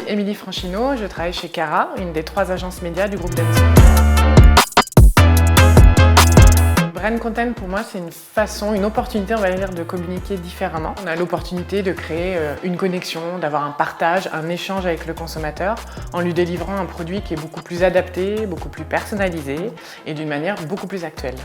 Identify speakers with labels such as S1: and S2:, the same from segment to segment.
S1: Émilie Franchino, je travaille chez Cara, une des 3 agences médias du groupe Dentsu. Brand content, pour moi, c'est une façon, une opportunité, on va dire, de communiquer différemment. On a l'opportunité de créer une connexion, d'avoir un partage, un échange avec le consommateur en lui délivrant un produit qui est beaucoup plus adapté, beaucoup plus personnalisé et d'une manière beaucoup plus actuelle.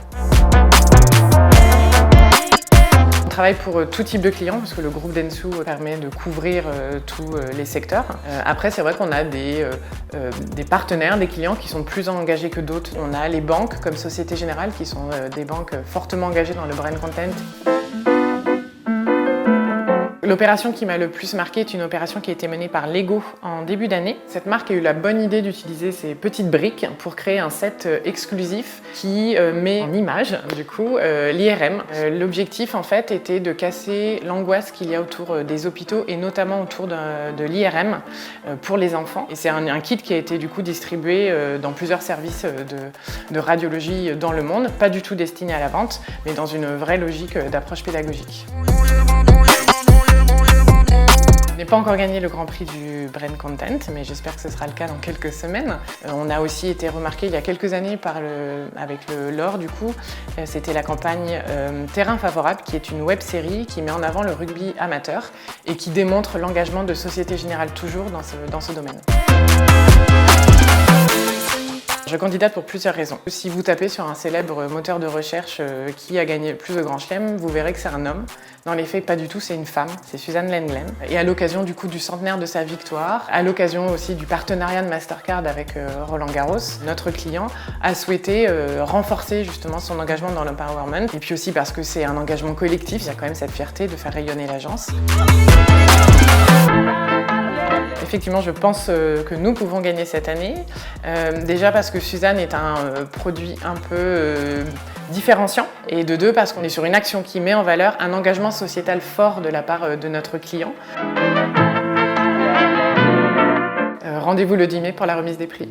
S1: On travaille pour tout type de clients parce que le groupe Dentsu permet de couvrir tous les secteurs. Après, c'est vrai qu'on a des partenaires, des clients qui sont plus engagés que d'autres. On a les banques comme Société Générale qui sont des banques fortement engagées dans le brand content. L'opération qui m'a le plus marquée est une opération qui a été menée par Lego en début d'année. Cette marque a eu la bonne idée d'utiliser ces petites briques pour créer un set exclusif qui met en image du coup l'IRM. L'objectif en fait était de casser l'angoisse qu'il y a autour des hôpitaux et notamment autour de l'IRM pour les enfants. Et c'est un kit qui a été du coup distribué dans plusieurs services de radiologie dans le monde, pas du tout destiné à la vente, mais dans une vraie logique d'approche pédagogique. Je n'ai pas encore gagné le Grand Prix du Brand Content, mais j'espère que ce sera le cas dans quelques semaines. On a aussi été remarqué il y a quelques années avec l'OR du coup. C'était la campagne Terrain Favorable, qui est une web-série qui met en avant le rugby amateur et qui démontre l'engagement de Société Générale toujours dans ce domaine. Je candidate pour plusieurs raisons. Si vous tapez sur un célèbre moteur de recherche qui a gagné le plus de grands chelems, vous verrez que c'est un homme. Dans les faits, pas du tout, c'est une femme, c'est Suzanne Lenglen. Et à l'occasion du coup du centenaire de sa victoire, à l'occasion aussi du partenariat de Mastercard avec Roland Garros, notre client a souhaité renforcer justement son engagement dans l'empowerment. Et puis aussi parce que c'est un engagement collectif, il y a quand même cette fierté de faire rayonner l'agence. Effectivement, je pense que nous pouvons gagner cette année. Déjà parce que Suzanne est un produit un peu différenciant et de deux parce qu'on est sur une action qui met en valeur un engagement sociétal fort de la part de notre client. Rendez-vous le 10 mai pour la remise des prix.